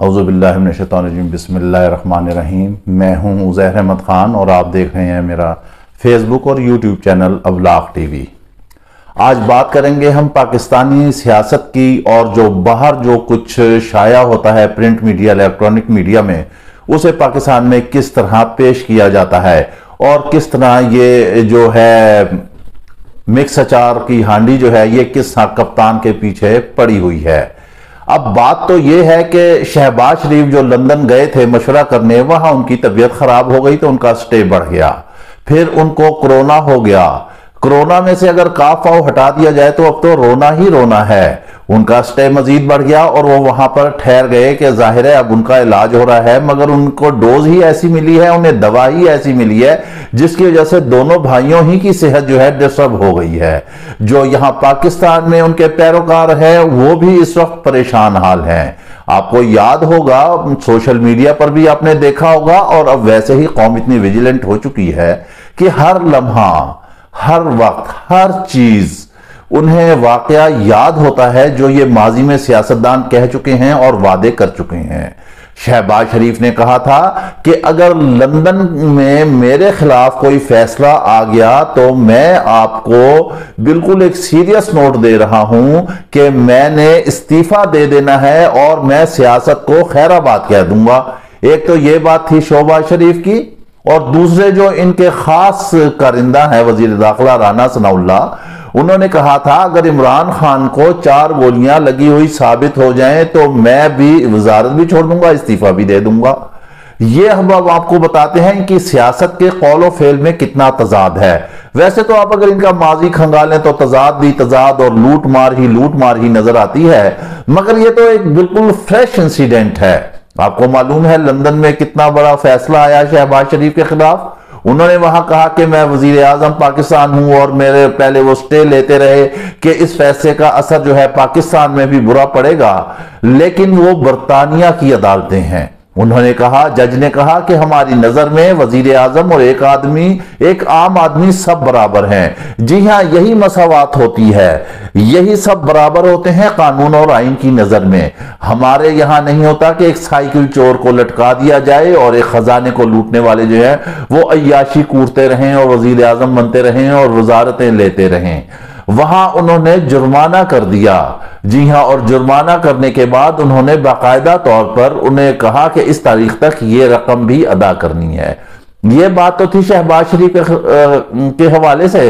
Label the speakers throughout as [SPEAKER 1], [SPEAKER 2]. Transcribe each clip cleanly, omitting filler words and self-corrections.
[SPEAKER 1] औज़ुबिल्लाहि मिनश्शैतानिर्रजीम बिस्मिल्लाहिर्रहमानिर्रहीम। मैं हूं उज़ैर अहमद ख़ान और आप देख रहे हैं मेरा फेसबुक और यूट्यूब चैनल अवलाक टीवी। आज बात करेंगे हम पाकिस्तानी सियासत की और जो बाहर जो कुछ शाया होता है प्रिंट मीडिया इलेक्ट्रॉनिक मीडिया में, उसे पाकिस्तान में किस तरह पेश किया जाता है और किस तरह ये जो है मिक्स अचार की हांडी जो है ये किस कप्तान के पीछे पड़ी हुई है। अब बात तो यह है कि शहबाज शरीफ जो लंदन गए थे मशवरा करने, वहां उनकी तबीयत खराब हो गई तो उनका स्टे बढ़ गया, फिर उनको कोरोना हो गया। कोरोना में से अगर काफ वाव हटा दिया जाए तो अब तो रोना ही रोना है। उनका स्टे मजीद बढ़ गया और वो वहां पर ठहर गए कि जाहिर है अब उनका इलाज हो रहा है, मगर उनको डोज ही ऐसी मिली है, उन्हें दवा ही ऐसी मिली है जिसकी वजह से दोनों भाइयों ही की सेहत जो है डिस्टर्ब हो गई है। जो यहां पाकिस्तान में उनके पैरोकार हैं वो भी इस वक्त परेशान हाल हैं। आपको याद होगा, सोशल मीडिया पर भी आपने देखा होगा और अब वैसे ही कौम इतनी विजिलेंट हो चुकी है कि हर लम्हा, हर वक्त, हर चीज उन्हें वाकया याद होता है जो ये माजी में सियासतदान कह चुके हैं और वादे कर चुके हैं। शहबाज शरीफ ने कहा था कि अगर लंदन में मेरे खिलाफ कोई फैसला आ गया तो मैं आपको बिल्कुल एक सीरियस नोट दे रहा हूं कि मैंने इस्तीफा दे देना है और मैं सियासत को खैराबाद कह दूंगा। एक तो यह बात थी शहबाज शरीफ की, और दूसरे जो इनके खास कारिंदा है वजीर दाखिला राना सनाउल्लाह, उन्होंने कहा था अगर इमरान खान को 4 गोलियां लगी हुई साबित हो जाएं तो मैं भी वजारत भी छोड़ दूंगा, इस्तीफा भी दे दूंगा। ये हम अब आपको बताते हैं कि सियासत के कौल और फेल में कितना तजाद है। वैसे तो आप अगर इनका माजी खंगालें तो तजाद भी तजाद और लूट मार ही नजर आती है, मगर ये तो एक बिल्कुल फ्रेश इंसिडेंट है। आपको मालूम है लंदन में कितना बड़ा फैसला आया शहबाज शरीफ के खिलाफ। उन्होंने वहां कहा कि मैं वजीर आजम पाकिस्तान हूं और मेरे पहले वो स्टे लेते रहे कि इस फैसले का असर जो है पाकिस्तान में भी बुरा पड़ेगा, लेकिन वो बरतानिया की अदालतें हैं। उन्होंने कहा, जज ने कहा कि हमारी नजर में वजीर आजम और एक आम आदमी सब बराबर हैं। जी हां, यही मसावात होती है, यही सब बराबर होते हैं कानून और आइन की नजर में। हमारे यहां नहीं होता कि एक साइकिल चोर को लटका दिया जाए और एक खजाने को लूटने वाले जो है वो अय्याशी कूटते रहें और वजीर आजम बनते रहें और वजारतें लेते रहें। वहां उन्होंने जुर्माना कर दिया। जी हां, और जुर्माना करने के बाद उन्होंने बाकायदा तौर पर उन्हें कहा कि इस तारीख तक ये रकम भी अदा करनी है। ये बात तो थी शहबाज शरीफ के हवाले से,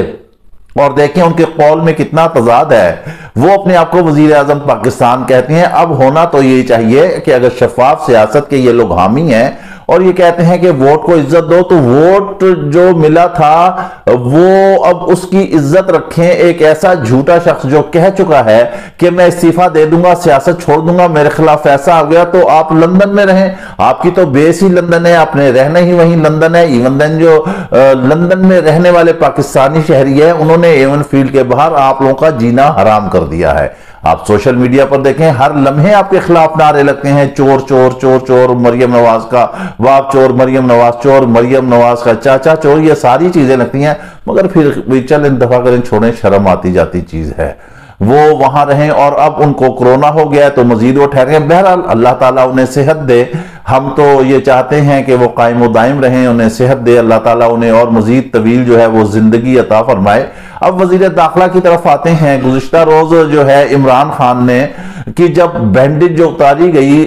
[SPEAKER 1] और देखें उनके कौल में कितना तजाद है। वो अपने आप को वजीर आजम पाकिस्तान कहते हैं। अब होना तो ये चाहिए कि अगर शफाफ सियासत के ये लोग हामी हैं और ये कहते हैं कि वोट को इज्जत दो, तो वोट जो मिला था वो अब उसकी इज्जत रखें। एक ऐसा झूठा शख्स जो कह चुका है कि मैं इस्तीफा दे दूंगा, सियासत छोड़ दूंगा, मेरे खिलाफ फैसला आ गया तो आप लंदन में रहें। आपकी तो बेस ही लंदन है, आपने रहना ही वहीं लंदन है। इवन देन जो लंदन में रहने वाले पाकिस्तानी शहरी है, उन्होंने एवन फील्ड के बाहर आप लोगों का जीना हराम कर दिया है। आप सोशल मीडिया पर देखें, हर लम्हे आपके खिलाफ नारे लगते हैं, चोर चोर चोर चोर, मरियम नवाज का बाप चोर, मरियम नवाज चोर, मरियम नवाज का चाचा चोर, ये सारी चीजें लगती हैं। मगर फिर भी चल इंतफा करें, छोड़ें, शर्म आती जाती चीज है। वो वहां रहें और अब उनको कोरोना हो गया है तो मजीद वो ठहरे। बहरहाल अल्लाह ताला उन्हें सेहत दे। हम तो ये चाहते हैं कि वो कायम दायम रहें, उन्हें सेहत दे अल्लाह ताला उन्हें, और मजीद तवील जो है वो जिंदगी अता फरमाए। अब वजीर दाखिला की तरफ आते हैं। गुज़िश्ता रोज जो है इमरान खान ने कि जब बैंडेज जो उतारी गई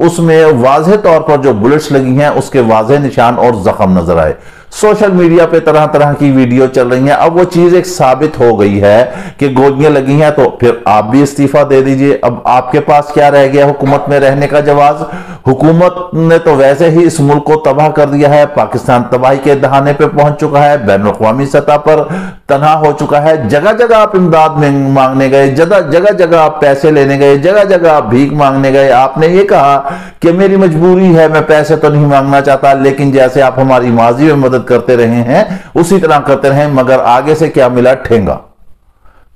[SPEAKER 1] उसमें वाज़ेह तौर पर जो बुलेट्स लगी हैं उसके वाज़ेह निशान और जख्म नजर आए। सोशल मीडिया पे तरह तरह की वीडियो चल रही हैं। अब वो चीज एक साबित हो गई है कि गोलियां लगी हैं, तो फिर आप भी इस्तीफा दे दीजिए। अब आपके पास क्या रह गया हुकूमत में रहने का जवाब? हुकूमत ने तो वैसे ही इस मुल्क को तबाह कर दिया है। पाकिस्तान तबाही के दहाने पे पहुंच चुका है, बैन अवी सतह पर तनहा हो चुका है। जगह जगह आप इमदाद में मांगने गए, जगह जगह आप पैसे लेने गए, जगह जगह आप भीख मांगने गए। आपने ये कहा कि मेरी मजबूरी है, मैं पैसे तो नहीं मांगना चाहता, लेकिन जैसे आप हमारी माजी में मदद करते रहे हैं उसी तरह करते रहे। मगर आगे से क्या मिला? ठेंगा।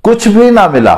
[SPEAKER 1] कुछ भी ना मिला,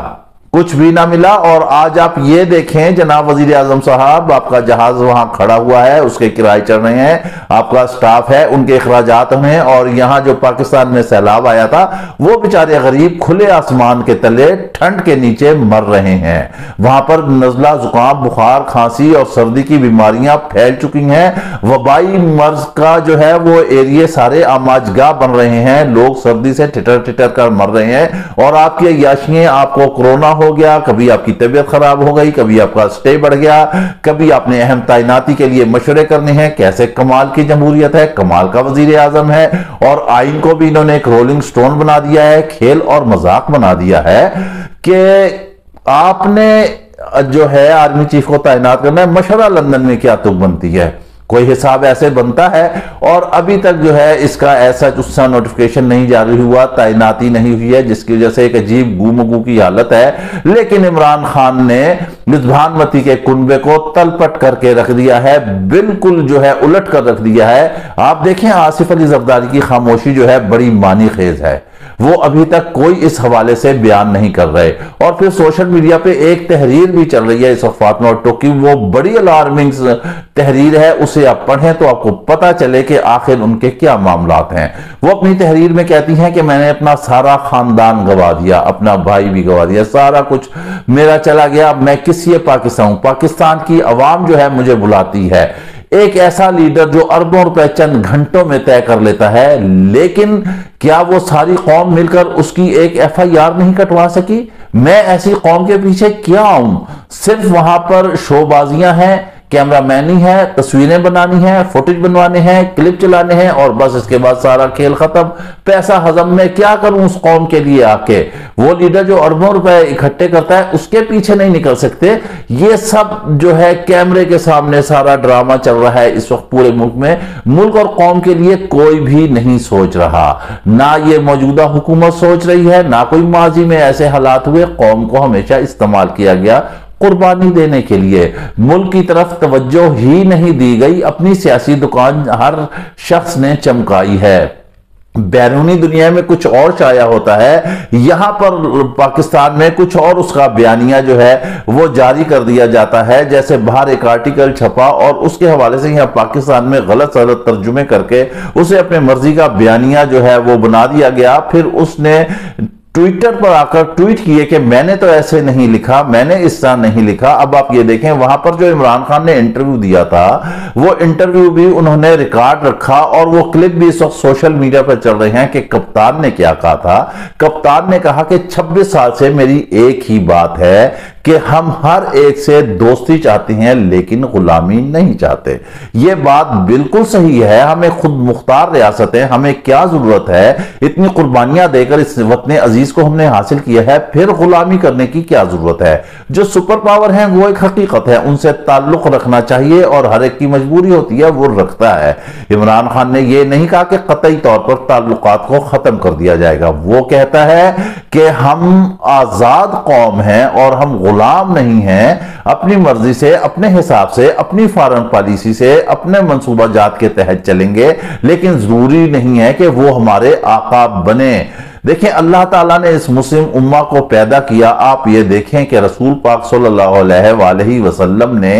[SPEAKER 1] कुछ भी ना मिला। और आज आप ये देखें जनाब वजीर आजम साहब, आपका जहाज वहां खड़ा हुआ है, उसके किराए चढ़ रहे हैं, आपका स्टाफ है, उनके अखराजात हैं, और यहां जो पाकिस्तान में सैलाब आया था वो बेचारे गरीब खुले आसमान के तले ठंड के नीचे मर रहे हैं। वहां पर नजला, जुकाम, बुखार, खांसी और सर्दी की बीमारियां फैल चुकी हैं। वबाई मर्ज का जो है वो एरिया सारे आमाजगाह बन रहे हैं, लोग सर्दी से टिटर टिटर कर मर रहे हैं। और आपकी अय्याशियां, आपको कोरोना हो गया, कभी आपकी तबीयत खराब हो गई, कभी आपका स्टे बढ़ गया, कभी आपने अहम तैनाती के लिए मशवरे करने हैं। कैसे कमाल की जमहूरियत है, कमाल का वजीर आजम है। और आइन को भी इन्होंने एक रोलिंग स्टोन बना दिया है, खेल और मजाक बना दिया है कि आपने जो है आर्मी चीफ को तैनात करना है। मशवरा लंदन में क्या तुक बनती है, कोई हिसाब ऐसे बनता है। और अभी तक जो है इसका ऐसा उसका नोटिफिकेशन नहीं जारी हुआ, तैनाती नहीं हुई है, जिसकी वजह से एक अजीब गुमगू की हालत है। लेकिन इमरान खान ने निधानमती के कुनबे को तलपट करके रख दिया है, बिल्कुल जो है उलट कर रख दिया है। आप देखें आसिफ अली जरदारी की खामोशी जो है बड़ी मानी खेज है, वो अभी तक कोई इस हवाले से बयान नहीं कर रहे। और फिर सोशल मीडिया पे एक तहरीर भी चल रही है इस वक्त फातिमा भुट्टो की, वो बड़ी अलार्मिंग तहरीर है, उसे आप पढ़ें तो आपको पता चले कि आखिर उनके क्या मामलात हैं। वो अपनी तहरीर में कहती हैं कि मैंने अपना सारा खानदान गवा दिया, अपना भाई भी गवा दिया, सारा कुछ मेरा चला गया, मैं किस ये पाकिस्तान हूं। पाकिस्तान की अवाम जो है मुझे बुलाती है, एक ऐसा लीडर जो अरबों रुपए चंद घंटों में तय कर लेता है, लेकिन क्या वो सारी कौम मिलकर उसकी एक FIR नहीं कटवा सकी। मैं ऐसी कौम के पीछे क्या आऊं, सिर्फ वहां पर शोबाजियां हैं, कैमरामैनी है, तस्वीरें बनानी है, फुटेज बनवाने हैं, क्लिप चलाने हैं, और बस इसके बाद सारा खेल खत्म। पैसा हजम में क्या करूं उस कौम के लिए आके। वो लीडर जो अरबों रुपए इकट्ठे करता है उसके पीछे नहीं निकल सकते। ये सब जो है कैमरे के सामने सारा ड्रामा चल रहा है इस वक्त पूरे मुल्क में। मुल्क और कौम के लिए कोई भी नहीं सोच रहा, ना ये मौजूदा हुकूमत सोच रही है, ना कोई माजी में ऐसे हालात हुए। कौम को हमेशा इस्तेमाल किया गया कुर्बानी देने के लिए, मुल्क की तरफ तवज्जो ही नहीं दी गई। अपनी सियासी दुकान हर शख्स ने चमकाई है। बैरूनी दुनिया में कुछ और शाया होता है, यहां पर पाकिस्तान में कुछ और उसका बयानिया जो है वो जारी कर दिया जाता है। जैसे बाहर एक आर्टिकल छपा और उसके हवाले से यहां पाकिस्तान में गलत सलत तर्जुमे करके उसे अपने मर्जी का बयानिया जो है वो बना दिया गया। फिर उसने ट्विटर पर आकर ट्वीट किए कि मैंने तो ऐसे नहीं लिखा, मैंने इस तरह नहीं लिखा। अब आप ये देखें वहां पर जो इमरान खान ने इंटरव्यू दिया था वो इंटरव्यू भी उन्होंने रिकॉर्ड रखा, और वो क्लिप भी इस वक्त सोशल मीडिया पर चल रहे हैं कि कप्तान ने क्या कहा था। कप्तान ने कहा कि 26 साल से मेरी एक ही बात है कि हम हर एक से दोस्ती चाहते हैं लेकिन गुलामी नहीं चाहते। ये बात बिल्कुल सही है। हमें खुद मुख्तार रियासत है, हमें क्या जरूरत है, इतनी कुर्बानियां देकर इस वतन अजीज को हमने हासिल किया है, फिर गुलामी करने की क्या जरूरत है। जो सुपर पावर है वो एक हकीकत है, उनसे ताल्लुक रखना चाहिए और हर एक की मजबूरी होती है, वो रखता है। इमरान खान ने यह नहीं कहा कि कतई तौर पर ताल्लुकात को खत्म कर दिया जाएगा। वो कहता है कि हम आजाद कौम हैं और हम गुलाम नहीं हैं, अपनी मर्जी से, अपने हिसाब से, अपनी फॉरेन पॉलिसी से, अपने मंसूबा जात के तहत चलेंगे, लेकिन जरूरी नहीं है कि वो हमारे आका बने। देखिए अल्लाह ताला ने इस मुस्लिम उम्मा को पैदा किया। आप ये देखें कि रसूल पाक सल्लल्लाहु अलैहि वसल्लम ने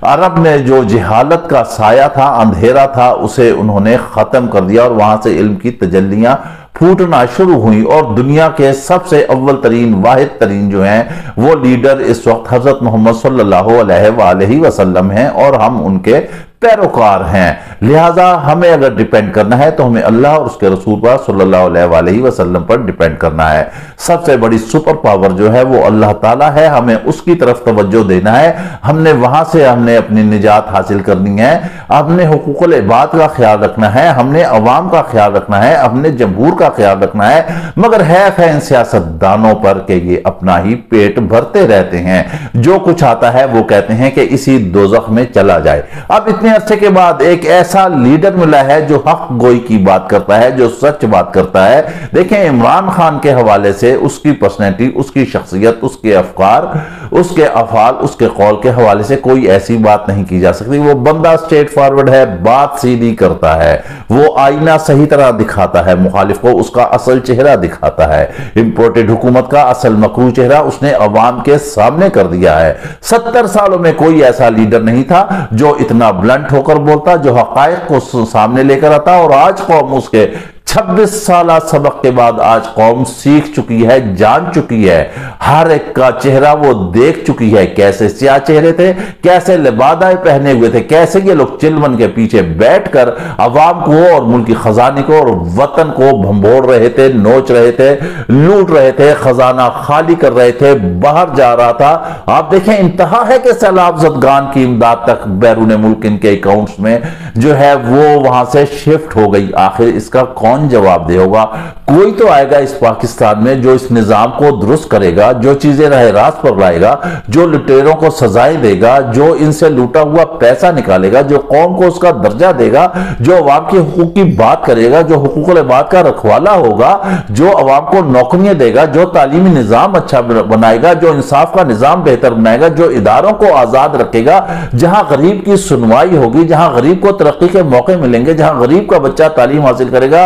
[SPEAKER 1] अरब में जो जहालत का साया था, अंधेरा था, उसे उन्होंने खत्म कर दिया और वहां से इल्म की तजल्लियां फूटना शुरू हुई। और दुनिया के सबसे अव्वल तरीन, वाहिद तरीन जो हैं वो लीडर इस वक्त हजरत मोहम्मद सल्लल्लाहु अलैहि वसल्लम हैं और हम उनके पैरोकार हैं। लिहाजा हमें अगर डिपेंड करना है तो हमें अल्लाह और उसके रसूल पर सल्लल्लाहु अलैहि वसल्लम पर डिपेंड करना है। सबसे बड़ी सुपर पावर जो है वो अल्लाह ताला है, हमें उसकी तरफ तवज्जो देना है। हमने वहां से हमने अपनी निजात हासिल करनी है, हमने हुकूकुल इबाद का ख्याल रखना है, हमने अवाम का ख्याल रखना है, हमने जमहूर का ख्याल रखना है। मगर है इन सियासतदानों पर कि ये अपना ही पेट भरते रहते हैं, जो कुछ आता है वो कहते हैं कि इसी दोज़ख में चला जाए। अब इतनी लंबे अरसे के बाद एक ऐसा लीडर मिला है जो हक गोई की बात करता है, जो सच बात करता है। देखें, इमरान खान के हवाले से उसकी पर्सनैलिटी, उसकी शख्सियत, उसके अफकार, उसके अफाल, उसके कौल के हवाले से कोई ऐसी बात नहीं की जा सकती। वो बंदा स्ट्रेट फॉरवर्ड है, बात सीधी करता है, वो आईना सही तरह दिखाता है, मुखालिफ को उसका असल चेहरा दिखाता है। इंपोर्टेड हुकूमत का असल मकरू चेहरा उसने अवाम के सामने कर दिया है। 70 सालों में कोई ऐसा लीडर नहीं था जो इतना ब्लंट होकर बोलता, जो हकायक को सामने लेकर आता। और आज कौम उसके 26 साल सबक के बाद आज कौम सीख चुकी है, जान चुकी है, हर एक का चेहरा वो देख चुकी है। कैसे स्याह चेहरे थे, कैसे लिबादाए पहने हुए थे, कैसे ये लोग चिलवन के पीछे बैठकर अवाम को और मुल्की खजाने को और वतन को भंबोड़ रहे थे, नोच रहे थे, लूट रहे थे, खजाना खाली कर रहे थे, बाहर जा रहा था। आप देखें, इंतहा है कि सैलाब ज़दगान की इमदाद तक बैरून मुल्क इनके अकाउंट्स में जो है वो वहां से शिफ्ट हो गई। आखिर इसका कौन जवाब दे होगा? कोई तो आएगा इस पाकिस्तान में जो इस निजाम को दुरुस्त करेगा, जो चीजें राह रास्त पर लाएगा, जो लुटेरों को सजाएं देगा, जो इनसे लूटा हुआ पैसा निकालेगा, जो कौम को उसका दर्जा देगा, जो अवाम के हुकूक की बात करेगा, जो हुकूकुल इबाद का रखवाला होगा, जो अवाम को नौकरियां देगा, जो तालीमी निजाम अच्छा बनाएगा, जो इंसाफ का निजाम बेहतर बनाएगा, जो इदारों को आजाद रखेगा, जहां गरीब की सुनवाई होगी, जहां गरीब को तरक्की के मौके मिलेंगे, जहां गरीब का बच्चा तालीम हासिल करेगा।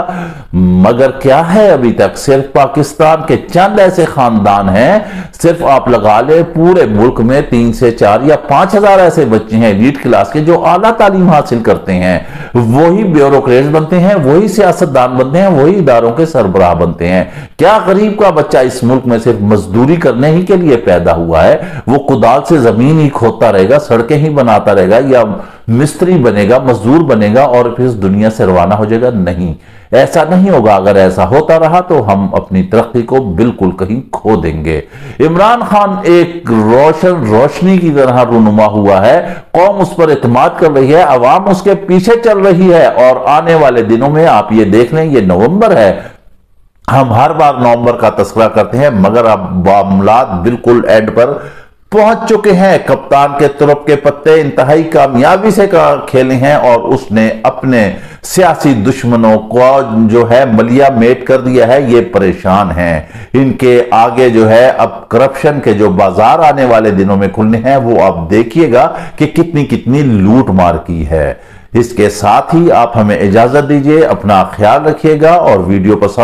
[SPEAKER 1] मगर क्या है, अभी तक सिर्फ पाकिस्तान के चंद ऐसे खानदान हैं, सिर्फ आप लगा ले पूरे मुल्क में 3 से 4 या 5,000 ऐसे बच्चे हैं एलीट क्लास के जो आला तालीम हासिल करते हैं। वही ब्यूरोक्रेट्स बनते हैं, वही सियासतदान बनते हैं, वही इदारों के सरबराह बनते हैं। क्या गरीब का बच्चा इस मुल्क में सिर्फ मजदूरी करने ही के लिए पैदा हुआ है? वो कुदाल से जमीन ही खोदता रहेगा, सड़कें ही बनाता रहेगा, या मिस्त्री बनेगा, मजदूर बनेगा और फिर इस दुनिया से रवाना हो जाएगा? नहीं, ऐसा नहीं होगा। अगर ऐसा होता रहा तो हम अपनी तरक्की को बिल्कुल कहीं खो देंगे। इमरान खान एक रोशनी की तरह रूनुमा हुआ है, कौम उस पर इत्मीनान कर रही है, अवाम उसके पीछे चल रही है। और आने वाले दिनों में आप ये देख लें, ये नवंबर है, हम हर बार नवंबर का तस्करा करते हैं, मगर अब मामलात बिल्कुल एंड पर पहुंच चुके हैं। कप्तान के तुरप के पत्ते इंतहाई कामयाबी से खेले हैं और उसने अपने सियासी दुश्मनों को जो है मलिया मेट कर दिया है। ये परेशान हैं, इनके आगे जो है अब करप्शन के जो बाजार आने वाले दिनों में खुलने हैं, वो आप देखिएगा कि कितनी कितनी लूट मार की है। इसके साथ ही आप हमें इजाजत दीजिए, अपना ख्याल रखिएगा और वीडियो पसंद